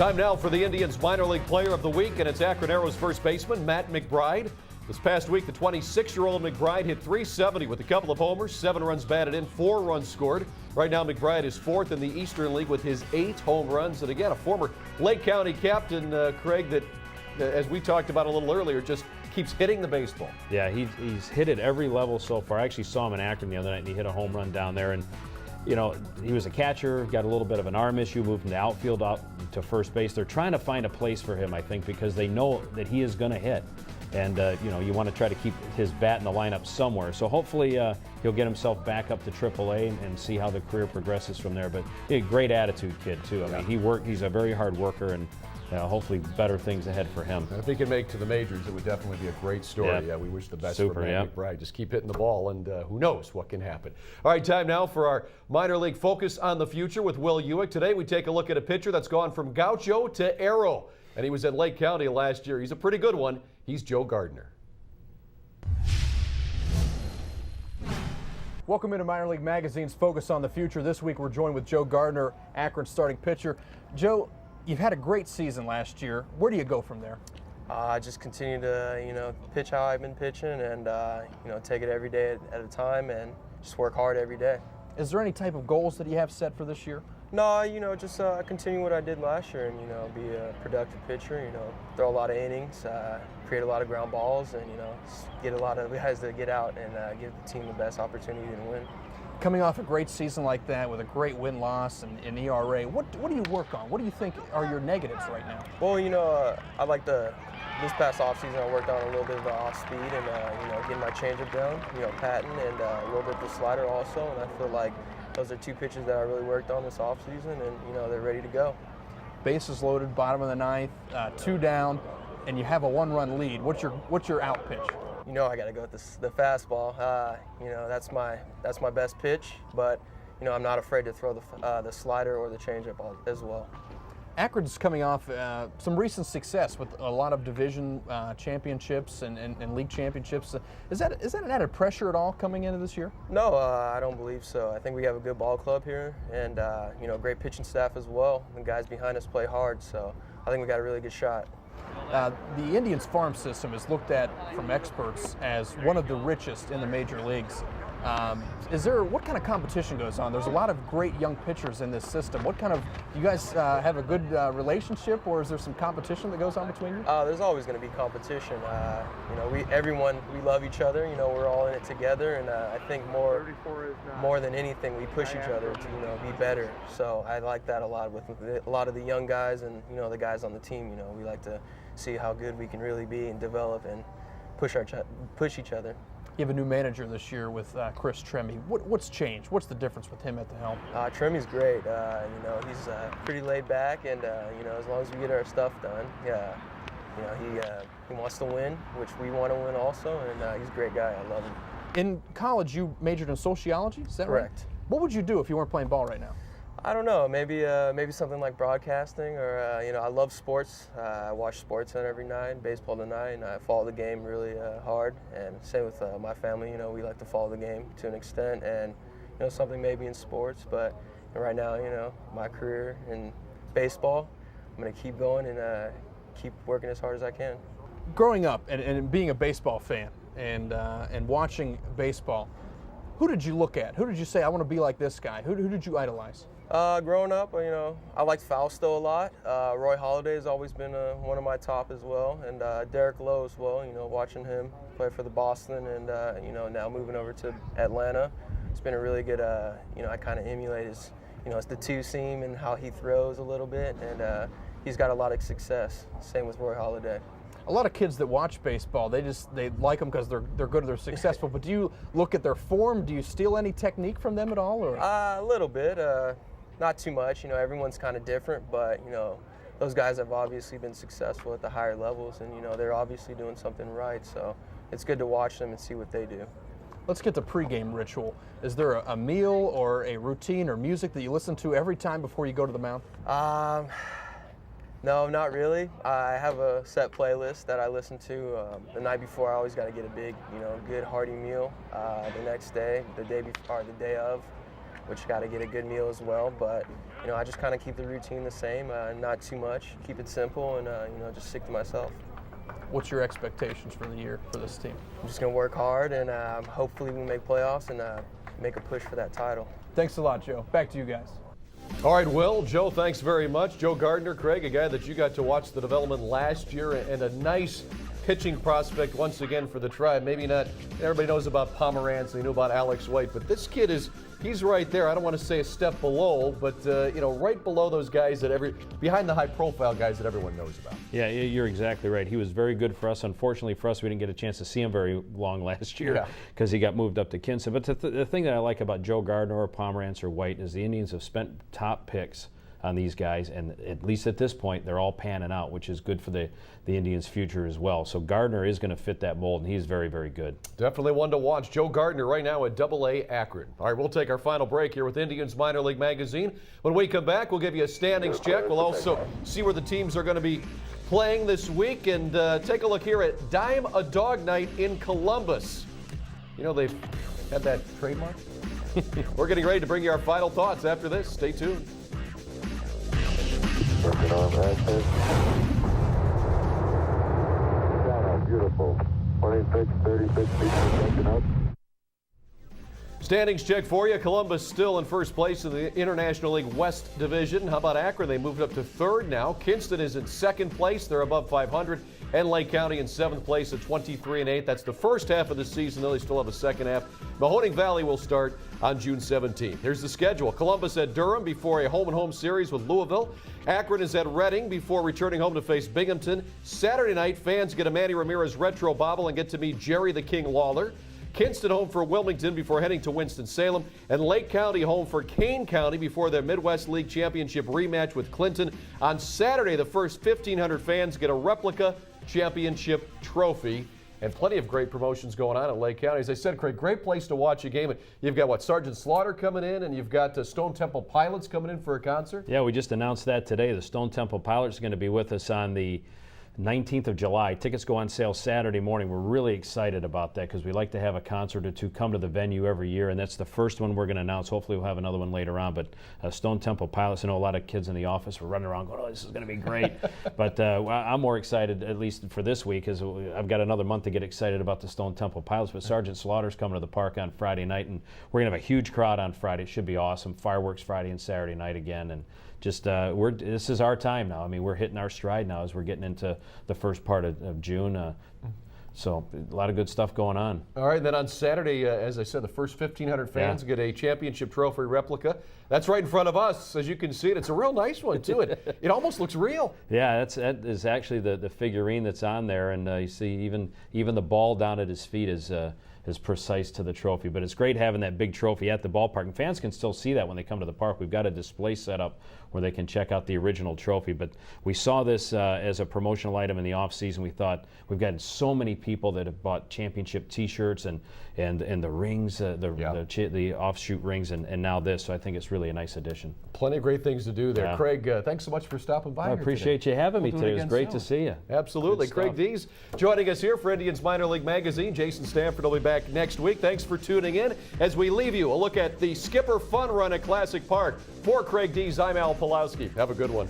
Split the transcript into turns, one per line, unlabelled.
Time now for the Indians minor league player of the week, and it's Akron Arrows first baseman Matt McBride. This past week, the 26-year-old McBride hit .370 with a couple of homers, 7 runs batted in, 4 runs scored. Right now, McBride is 4th in the Eastern League with his 8 home runs. And again, a former Lake County captain, Craig, that, as we talked about a little earlier, just keeps hitting the baseball.
Yeah, he's hit at every level so far. I actually saw him in Akron the other night, and he hit a home run down there. And you know, he was a catcher, got a little bit of an arm issue, moved from the outfield out to first base. They're trying to find a place for him, I think, because they know that he is going to hit. And, you know, you want to try to keep his bat in the lineup somewhere. So hopefully he'll get himself back up to AAA and see how the career progresses from there. But a great attitude kid, too. I mean, he's a very hard worker, and hopefully better things ahead for him.
If he can make to the majors, it would definitely be a great story. Yeah, we wish the best for Matt McBride. Just keep hitting the ball, and who knows what can happen. All right, time now for our minor league focus on the future with Will Ewick. Today we take a look at a pitcher that's gone from gaucho to arrow, and he was at Lake County last year. He's a pretty good one. He's Joe Gardner.
Welcome into Minor League Magazine's Focus on the Future. This week we're joined with Joe Gardner, Akron starting pitcher. Joe, you've had a great season last year. Where do you go from there?
Just continue to, pitch how I've been pitching and, take it every day at a time and just work hard every day.
Is there any type of goals that you have set for this year?
No, just continue what I did last year and, be a productive pitcher, throw a lot of innings, create a lot of ground balls and, get a lot of guys to get out and give the team the best opportunity to win.
Coming off a great season like that with a great win-loss and an ERA, what do you work on? What do you think are your negatives right now?
Well, I like this past offseason I worked on a little bit of the off-speed and, getting my changeup down, patting and a little bit of the slider also, and I feel like those are 2 pitches that I really worked on this offseason and, they're ready to go. Bases
loaded, bottom of the 9th, 2 down, and you have a 1-run lead. What's your out pitch?
I got to go with the fastball. That's my best pitch, but I'm not afraid to throw the slider or the changeup as well.
Akron's coming off some recent success with a lot of division championships and league championships. Is that an added pressure at all coming into this year?
No, I don't believe so. I think we have a good ball club here and great pitching staff as well. The guys behind us play hard, so I think we got a really good shot.
The Indians farm system is looked at from experts as one of the richest in the major leagues. What kind of competition goes on? There's a lot of great young pitchers in this system. Do you guys have a good relationship, or is there some competition that goes on between you?
There's always going to be competition. We love each other. We're all in it together, and I think more than anything, we push each other to be better. So I like that a lot with a lot of the young guys and the guys on the team. We like to see how good we can really be and develop and push each other.
You have a new manager this year with Chris Tremy. What's changed? What's the difference with him at the helm?
Tremy's great. He's pretty laid back, and as long as we get our stuff done, he wants to win, which we want to win also, and he's a great guy. I love him.
In college, you majored in sociology. Is that right?
Correct.
What would you do if you weren't playing ball right now?
I don't know. Maybe something like broadcasting, or I love sports. I watch SportsCenter every night, baseball tonight, and I follow the game really hard. And same with my family. We like to follow the game to an extent, and something maybe in sports. But right now, my career in baseball, I'm going to keep going and keep working as hard as I can.
Growing up and being a baseball fan and watching baseball, who did you look at? Who did you say, I want to be like this guy? Who did you idolize?
Growing up, I liked Fausto a lot. Roy Halladay has always been one of my top as well, and Derek Lowe as well. Watching him play for the Boston, and now moving over to Atlanta, it's been a really good. I kind of emulate his, it's the 2-seam and how he throws a little bit, and he's got a lot of success. Same with Roy Halladay.
A lot of kids that watch baseball, they like them because they're good, they're successful. But do you look at their form? Do you steal any technique from them at all? Or
a little bit. Not too much. Everyone's kind of different, but those guys have obviously been successful at the higher levels, and they're obviously doing something right. So it's good to watch them and see what they do.
Let's get to pregame ritual. Is there a meal or a routine or music that you listen to every time before you go to the mound?
No, not really. I have a set playlist that I listen to the night before. I always got to get a big, good hearty meal. The next day, the day before, or the day of, which got to get a good meal as well. But I just kind of keep the routine the same, not too much, keep it simple, and just stick to myself.
What's your expectations for the year for this team?
I'm just going to work hard, and hopefully we make playoffs and make a push for that title.
Thanks a lot, Joe. Back to you guys.
All right, Will, Joe, thanks very much. Joe Gardner, Craig, a guy that you got to watch the development last year, and a nice pitching prospect once again for the Tribe. Maybe not everybody knows about Pomerantz, they knew about Alex White, but this kid he's right there. I don't want to say a step below, but right below those guys behind the high-profile guys that everyone knows about.
Yeah, you're exactly right. He was very good for us. Unfortunately for us, we didn't get a chance to see him very long last year because he got moved up to Kinston. But the thing that I like about Joe Gardner or Pomerantz or White is the Indians have spent top picks on these guys, and at least at this point, they're all panning out, which is good for the Indians' future as well. So Gardner is going to fit that mold, and he's very, very good.
Definitely one to watch. Joe Gardner right now at AA Akron. All right, we'll take our final break here with Indians Minor League Magazine. When we come back, we'll give you a standings check. We'll also see where the teams are going to be playing this week, and take a look here at Dime a Dog Night in Columbus. They've had that trademark. We're getting ready to bring you our final thoughts after this. Stay tuned.
Working on access. Beautiful. 26, 36 feet per second up.
Standings check for you. Columbus still in first place in the International League West Division. How about Akron? They moved up to third now. Kinston is in second place. They're above 500. And Lake County in seventh place at 23-8. That's the first half of the season. They still have a second half. Mahoning Valley will start on June 17th. Here's the schedule. Columbus at Durham before a home-and-home series with Louisville. Akron is at Reading before returning home to face Binghamton. Saturday night, fans get a Manny Ramirez retro bobble and get to meet Jerry the King Lawler. Kinston home for Wilmington before heading to Winston-Salem. And Lake County home for Kane County before their Midwest League Championship rematch with Clinton. On Saturday, the first 1,500 fans get a replica championship trophy. And plenty of great promotions going on at Lake County. As I said, Craig, great place to watch a game. You've got, Sergeant Slaughter coming in, and you've got Stone Temple Pilots coming in for a concert?
Yeah, we just announced that today. The Stone Temple Pilots are going to be with us on the 19th of July. Tickets go on sale Saturday morning. We're really excited about that because we like to have a concert or two come to the venue every year, and that's the first one we're going to announce. Hopefully we'll have another one later on, but Stone Temple Pilots, I know a lot of kids in the office were running around going, oh, this is going to be great. But I'm more excited, at least for this week, because I've got another month to get excited about the Stone Temple Pilots. But Sergeant Slaughter's coming to the park on Friday night, and we're going to have a huge crowd on Friday. It should be awesome. Fireworks Friday and Saturday night again, and just this is our time now. I mean, we're hitting our stride now as we're getting into the first part of June. So a lot of good stuff going on.
All right, and then on Saturday, as I said, the first 1,500 fans get a championship trophy replica. That's right in front of us, as you can see it. It's a real nice one, too. It almost looks real.
Yeah, that is actually the figurine that's on there, and you see even the ball down at his feet is precise to the trophy. But it's great having that big trophy at the ballpark, and fans can still see that when they come to the park. We've got a display set up where they can check out the original trophy. But we saw this as a promotional item in the off season. We thought we've gotten so many people that have bought championship T-shirts and the rings, the offshoot rings, and now this. So I think it's really a nice addition.
Plenty of great things to do there. Yeah. Craig, thanks so much for stopping by.
I appreciate you having me today. It was great to see you.
Absolutely. Craig Dees joining us here for Indians Minor League Magazine. Jason Stanford will be back next week. Thanks for tuning in. As we leave you, a look at the Skipper Fun Run at Classic Park. For Craig Dees, I'm Al Pulowski. Have a good one.